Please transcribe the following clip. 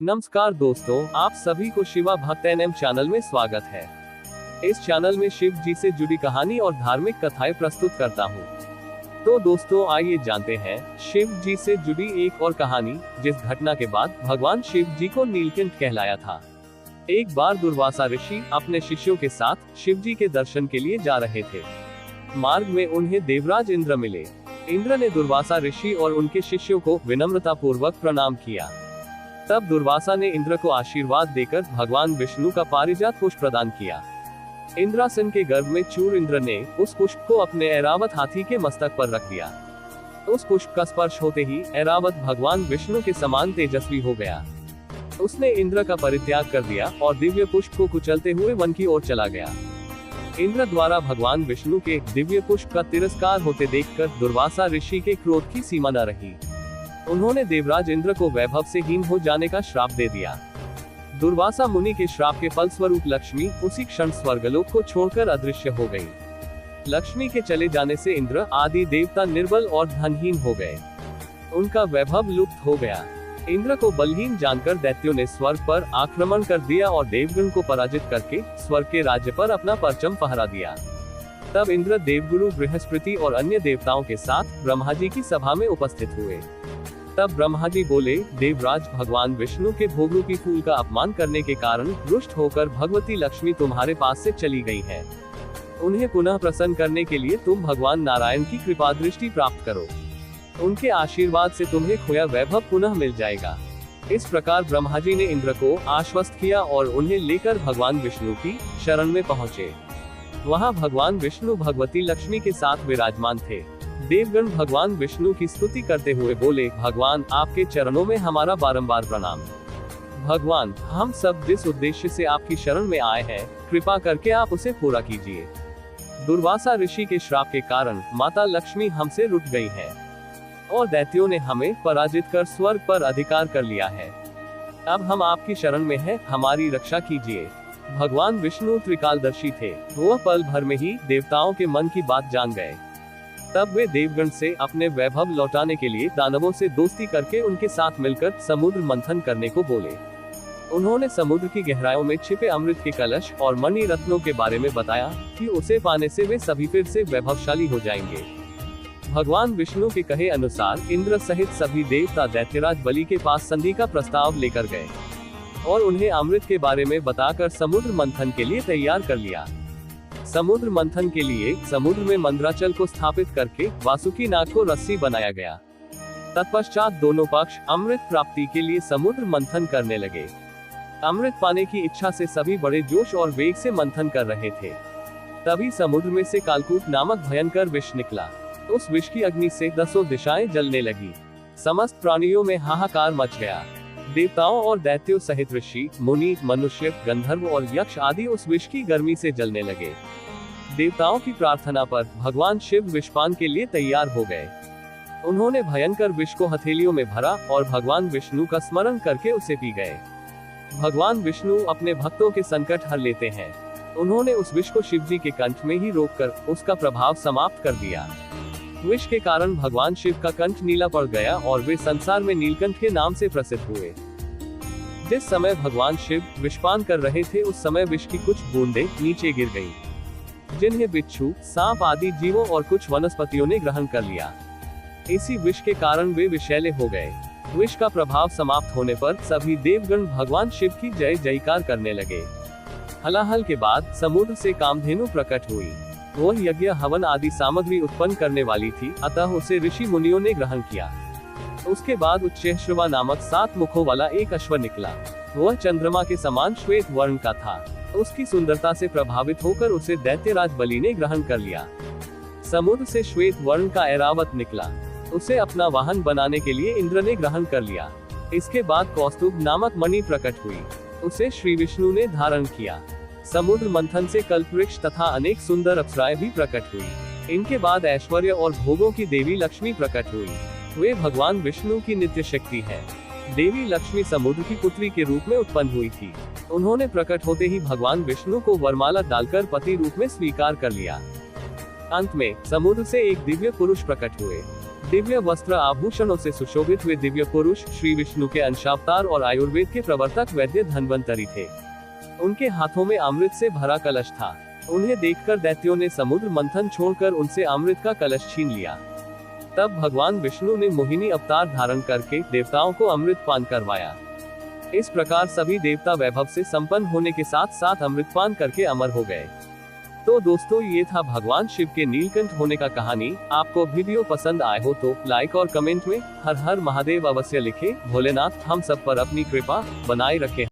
नमस्कार दोस्तों, आप सभी को शिवा भक्त एनएम चैनल में स्वागत है। इस चैनल में शिव जी से जुड़ी कहानी और धार्मिक कथाएं प्रस्तुत करता हूँ। तो दोस्तों आइए जानते हैं शिव जी से जुड़ी एक और कहानी, जिस घटना के बाद भगवान शिव जी को नीलकंठ कहलाया था। एक बार दुर्वासा ऋषि अपने शिष्यों के साथ शिव जी के दर्शन के लिए जा रहे थे। मार्ग में उन्हें देवराज इंद्र मिले। इंद्र ने दुर्वासा ऋषि और उनके शिष्यों को विनम्रता पूर्वक प्रणाम किया। तब दुर्वासा ने इंद्र को आशीर्वाद देकर भगवान विष्णु का पारिजात पुष्प प्रदान किया। इंद्रासन के गर्भ में चूर इंद्र ने उस पुष्प को अपने ऐरावत हाथी के मस्तक पर रख दिया। उस पुष्प का स्पर्श होते ही ऐरावत भगवान विष्णु के समान तेजस्वी हो गया। उसने इंद्र का परित्याग कर दिया और दिव्य पुष्प को कुचलते हुए वन की ओर चला गया। इंद्र द्वारा भगवान विष्णु के दिव्य पुष्प का तिरस्कार होते देखकर दुर्वासा ऋषि के क्रोध की सीमा न रही। उन्होंने देवराज इंद्र को वैभव से हीन हो जाने का श्राप दे दिया। दुर्वासा मुनि के श्राप के फलस्वरूप लक्ष्मी उसी क्षण स्वर्गलोक को छोड़कर अदृश्य हो गई। लक्ष्मी के चले जाने से इंद्र आदि देवता निर्बल और धनहीन हो गए। उनका वैभव लुप्त हो गया। इंद्र को बलहीन जानकर दैत्यों ने स्वर्ग पर आक्रमण कर दिया और देवगण को पराजित करके स्वर्ग के राज्य पर अपना परचम फहरा दिया। तब इंद्र देवगुरु बृहस्पति और अन्य देवताओं के साथ ब्रह्मा जी की सभा में उपस्थित हुए। तब ब्रह्मा जी बोले, देवराज, भगवान विष्णु के भोगरूपी फूल का अपमान करने के कारण रुष्ट होकर भगवती लक्ष्मी तुम्हारे पास से चली गई है। उन्हें पुनः प्रसन्न करने के लिए तुम भगवान नारायण की कृपा दृष्टि प्राप्त करो। उनके आशीर्वाद से तुम्हें खोया वैभव पुनः मिल जाएगा। इस प्रकार ब्रह्मा जी ने इंद्र को आश्वस्त किया और उन्हें लेकर भगवान विष्णु की शरण में पहुँचे। वहाँ भगवान विष्णु भगवती लक्ष्मी के साथ विराजमान थे। देवगण भगवान विष्णु की स्तुति करते हुए बोले, भगवान, आपके चरणों में हमारा बारंबार प्रणाम। भगवान, हम सब जिस उद्देश्य से आपकी शरण में आए हैं, कृपा करके आप उसे पूरा कीजिए। दुर्वासा ऋषि के श्राप के कारण माता लक्ष्मी हमसे रुठ गई है और दैत्यों ने हमें पराजित कर स्वर्ग पर अधिकार कर लिया है। अब हम आपकी शरण में हैं, हमारी रक्षा कीजिए। भगवान विष्णु त्रिकालदर्शी थे। वह पल भर में ही देवताओं के मन की बात जान गए। तब वे देवगण से अपने वैभव लौटाने के लिए दानवों से दोस्ती करके उनके साथ मिलकर समुद्र मंथन करने को बोले। उन्होंने समुद्र की गहराइयों में छिपे अमृत के कलश और मणि रत्नों के बारे में बताया कि उसे पाने से वे सभी फिर से वैभवशाली हो जाएंगे। भगवान विष्णु के कहे अनुसार इंद्र सहित सभी देवता दैत्यराज बलि के पास संधि का प्रस्ताव लेकर गए और उन्हें अमृत के बारे में बताकर समुद्र मंथन के लिए तैयार कर लिया। समुद्र मंथन के लिए समुद्र में मंदराचल को स्थापित करके वासुकी नाग को रस्सी बनाया गया। तत्पश्चात दोनों पक्ष अमृत प्राप्ति के लिए समुद्र मंथन करने लगे। अमृत पाने की इच्छा से सभी बड़े जोश और वेग से मंथन कर रहे थे। तभी समुद्र में से कालकूट नामक भयंकर विष निकला। उस विष की अग्नि से 10 दिशाएं जलने लगी। समस्त प्राणियों में हाहाकार मच गया। देवताओं और दैत्यों सहित ऋषि, मुनि, मनुष्य, गंधर्व और यक्ष आदि उस विष की गर्मी से जलने लगे। देवताओं की प्रार्थना पर भगवान शिव विषपान के लिए तैयार हो गए। उन्होंने भयंकर विष को हथेलियों में भरा और भगवान विष्णु का स्मरण करके उसे पी गए। भगवान विष्णु अपने भक्तों के संकट हर लेते हैं। उन्होंने उस विष को शिव जी के कंठ में ही रोककर उसका प्रभाव समाप्त कर दिया। विष के कारण भगवान शिव का कंठ नीला पड़ गया और वे संसार में नीलकंठ के नाम से प्रसिद्ध हुए। जिस समय भगवान शिव विषपान कर रहे थे, उस समय विष की कुछ बूंदें नीचे गिर गईं, जिन्हें बिच्छू, सांप आदि जीवों और कुछ वनस्पतियों ने ग्रहण कर लिया। इसी विष के कारण वे विषैले हो गए। विष का प्रभाव समाप्त होने पर सभी देवगण भगवान शिव की जय जयकार करने लगे। हलाहल के बाद समुद्र से कामधेनु प्रकट हुई। वह यज्ञ, हवन आदि सामग्री उत्पन्न करने वाली थी, अतः उसे ऋषि मुनियों ने ग्रहण किया। उसके बाद उच्चैःश्रवा नामक 7 मुखों वाला एक अश्व निकला। वह चंद्रमा के समान श्वेत वर्ण का था। उसकी सुंदरता से प्रभावित होकर उसे दैत्यराज बलि ने ग्रहण कर लिया। समुद्र से श्वेत वर्ण का ऐरावत निकला। उसे अपना वाहन बनाने के लिए इंद्र ने ग्रहण कर लिया। इसके बाद कौस्तुभ नामक मणि प्रकट हुई। उसे श्री विष्णु ने धारण किया। समुद्र मंथन से कल्पवृक्ष तथा अनेक सुंदर अप्सराएं भी प्रकट हुई। इनके बाद ऐश्वर्य और भोगों की देवी लक्ष्मी प्रकट हुई। वे भगवान विष्णु की नित्य शक्ति है। देवी लक्ष्मी समुद्र की पुत्री के रूप में उत्पन्न हुई थी। उन्होंने प्रकट होते ही भगवान विष्णु को वरमाला डालकर पति रूप में स्वीकार कर लिया। अंत में समुद्र से एक दिव्य पुरुष प्रकट हुए। दिव्य वस्त्र आभूषणों से सुशोभित हुए दिव्य पुरुष श्री विष्णु के अंशावतार और आयुर्वेद के प्रवर्तक वैद्य धन्वंतरी थे। उनके हाथों में अमृत से भरा कलश था। उन्हें देखकर दैत्यों ने समुद्र मंथन छोड़कर उनसे अमृत का कलश छीन लिया। तब भगवान विष्णु ने मोहिनी अवतार धारण करके देवताओं को अमृत पान करवाया। इस प्रकार सभी देवता वैभव से संपन्न होने के साथ साथ अमृतपान करके अमर हो गए। तो दोस्तों, ये था भगवान शिव के नीलकंठ होने का कहानी। आपको वीडियो पसंद आए हो तो लाइक और कमेंट में हर हर महादेव अवश्य लिखें। भोलेनाथ हम सब पर अपनी कृपा बनाए रखें।